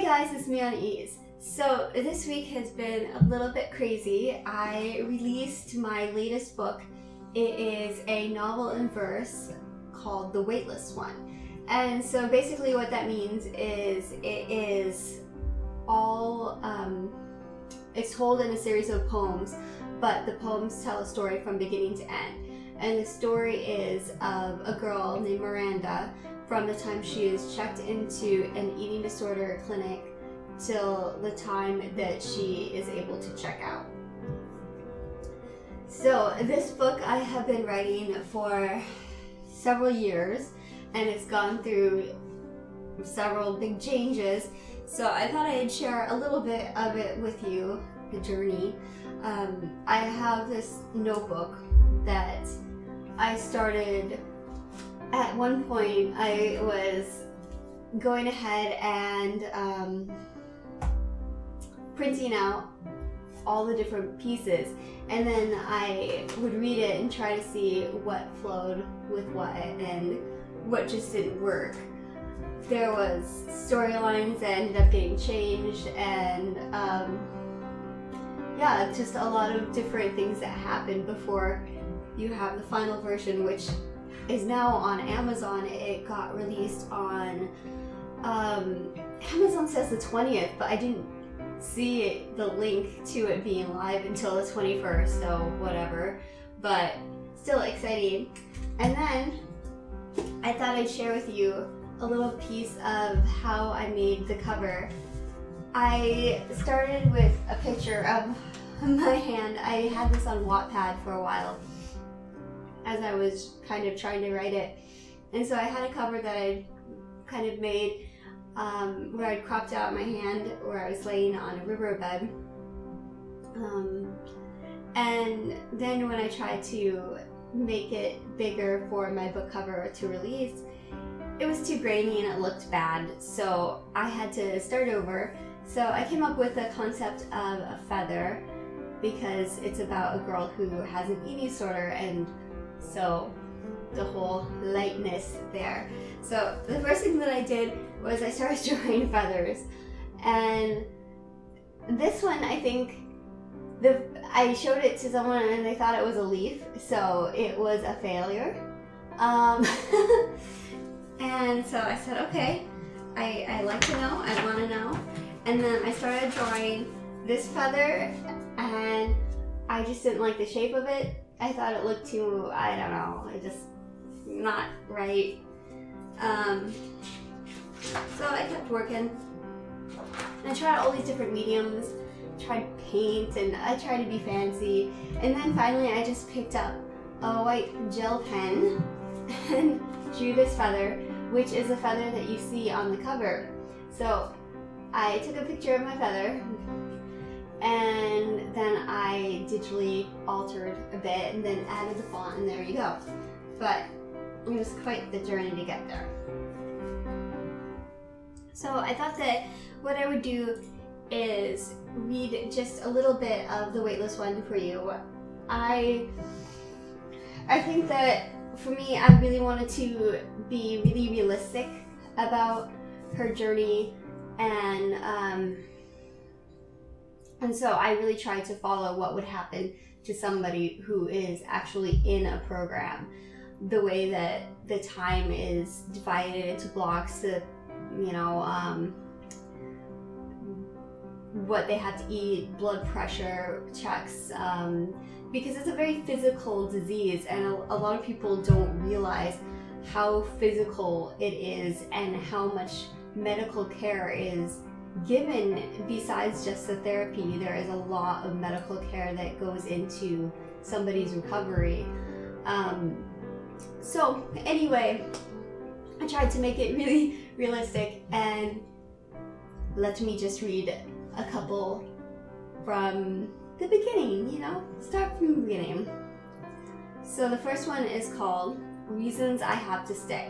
guys, it's me on Ease. So this week has been a little bit crazy. I released my latest book. It is a novel in verse called The Weightless one. And so basically what that means is it is all, it's told in a series of poems, but the poems tell a story from beginning to end. And the story is of a girl named Miranda from the time she is checked into an eating disorder clinic till the time that she is able to check out. So this book I have been writing for several years, and it's gone through several big changes. So I thought I'd share a little bit of it with you, the journey. I have this notebook that I started. At one point I was going ahead and printing out all the different pieces, and then I would read it and try to see what flowed with what and what just didn't work. There was storylines that ended up getting changed, and yeah, just a lot of different things that happen before you have the final version, which is now on Amazon. It got released on Amazon says the 20th, but I didn't see the link to it being live until the 21st, so whatever, but still exciting. And then I thought I'd share with you a little piece of how I made the cover. I started with a picture of my hand. I had this on Wattpad for a while as I was kind of trying to write it, and so I had a cover that I kind of made where I'd cropped out my hand where I was laying on a riverbed, and then when I tried to make it bigger for my book cover to release, it was too grainy and it looked bad, so I had to start over. So I came up with the concept of a feather because it's about a girl who has an eating disorder, and so the whole lightness there. So the first thing that I did was I started drawing feathers, and this one, I think I showed it to someone and they thought it was a leaf, so it was a failure. And so I said, okay, I like to know, I want to know. And then I started drawing this feather, and I just didn't like the shape of it. I thought it looked too, I don't know, it just not right. So I kept working. And I tried all these different mediums, tried paint, and I tried to be fancy. And then finally I just picked up a white gel pen and drew this feather, which is a feather that you see on the cover. So I took a picture of my feather, and then I digitally altered a bit and then added the font, and there you go. But it was quite the journey to get there. So I thought that what I would do is read just a little bit of the Weightless one for you. I think that for me, I really wanted to be really realistic about her journey, and so I really tried to follow what would happen to somebody who is actually in a program. The way that the time is divided into blocks, to, you know, what they have to eat, blood pressure checks, because it's a very physical disease, and a lot of people don't realize how physical it is and how much medical care is given. Besides just the therapy, there is a lot of medical care that goes into somebody's recovery. So anyway, I tried to make it really realistic, and let me just read a couple from the beginning, you know, start from the beginning. So the first one is called Reasons I Have to Stay.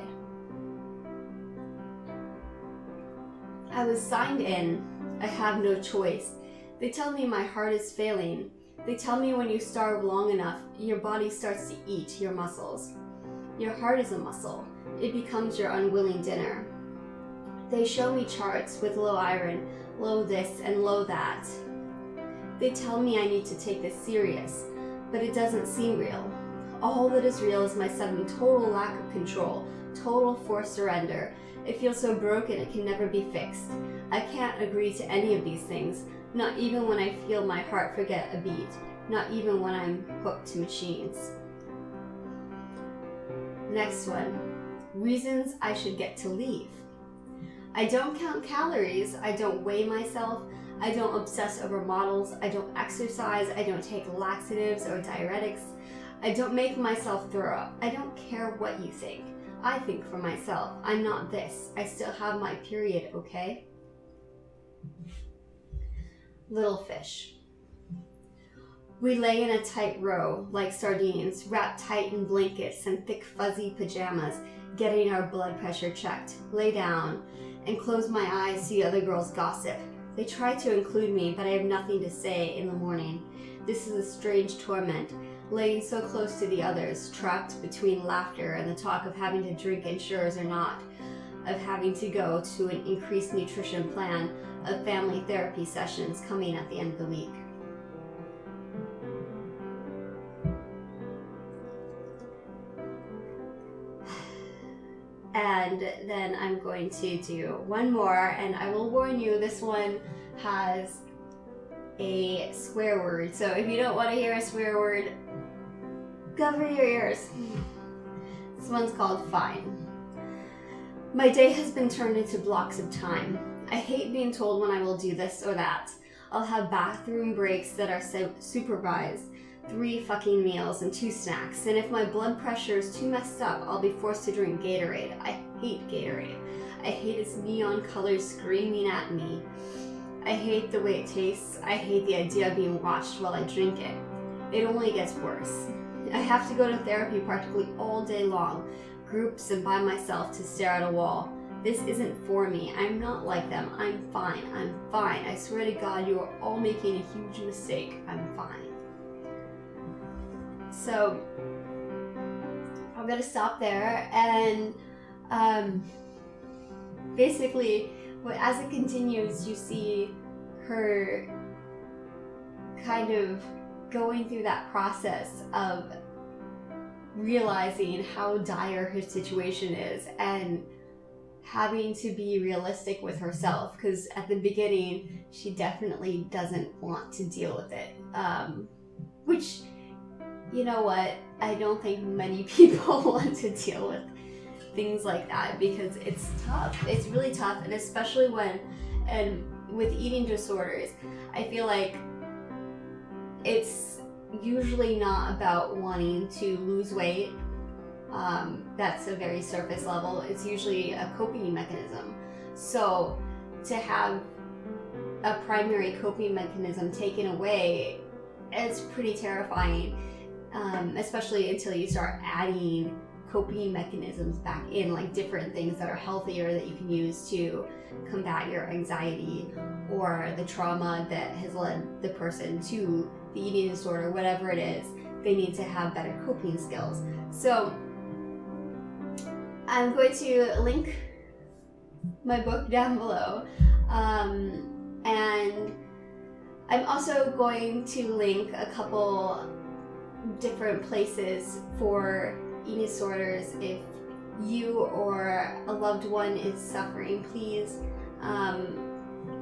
I was signed in. I have no choice. They tell me my heart is failing. They tell me when you starve long enough, your body starts to eat your muscles. Your heart is a muscle. It becomes your unwilling dinner. They show me charts with low iron, low this and low that. They tell me I need to take this serious, but it doesn't seem real. All that is real is my sudden total lack of control, total forced surrender. It feels so broken it can never be fixed. I can't agree to any of these things, not even when I feel my heart forget a beat, not even when I'm hooked to machines. Next one, reasons I should get to leave. I don't count calories, I don't weigh myself, I don't obsess over models, I don't exercise, I don't take laxatives or diuretics, I don't make myself throw up. I don't care what you think. I think for myself. I'm not this. I still have my period, okay? Little fish. We lay in a tight row, like sardines, wrapped tight in blankets and thick fuzzy pajamas, getting our blood pressure checked. Lay down and close my eyes, see other girls gossip. They try to include me, but I have nothing to say in the morning. This is a strange torment, laying so close to the others, trapped between laughter and the talk of having to drink Ensures or not, of having to go to an increased nutrition plan, of family therapy sessions coming at the end of the week. And then I'm going to do one more, and I will warn you, this one has a swear word. So if you don't want to hear a swear word, cover your ears. This one's called Fine. My day has been turned into blocks of time. I hate being told when I will do this or that. I'll have bathroom breaks that are supervised, 3 fucking meals and 2 snacks, and if my blood pressure is too messed up, I'll be forced to drink Gatorade. I hate Gatorade. I hate its neon colors screaming at me. I hate the way it tastes. I hate the idea of being watched while I drink it. It only gets worse. I have to go to therapy practically all day long, groups and by myself to stare at a wall. This isn't for me. I'm not like them. I'm fine. I'm fine. I swear to God, you are all making a huge mistake. I'm fine. So I'm gonna stop there, and basically as it continues, you see her kind of going through that process of realizing how dire her situation is and having to be realistic with herself, because at the beginning she definitely doesn't want to deal with it, which, you know what, I don't think many people want to deal with things like that, because it's tough. It's really tough, and especially with eating disorders, I feel like it's usually not about wanting to lose weight. That's a very surface level. It's usually a coping mechanism. So to have a primary coping mechanism taken away, it's pretty terrifying, especially until you start adding coping mechanisms back in, like different things that are healthier that you can use to combat your anxiety or the trauma that has led the person to the eating disorder, whatever it is. They need to have better coping skills. So I'm going to link my book down below, and I'm also going to link a couple different places for eating disorders. If you or a loved one is suffering, please,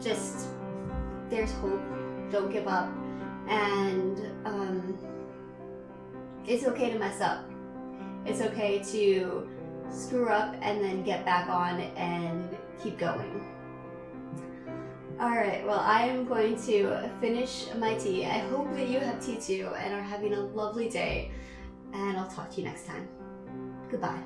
just, there's hope. Don't give up. And it's okay to mess up. It's okay to screw up and then get back on and keep going. Alright, well, I am going to finish my tea. I hope that you have tea too and are having a lovely day, and I'll talk to you next time. Goodbye.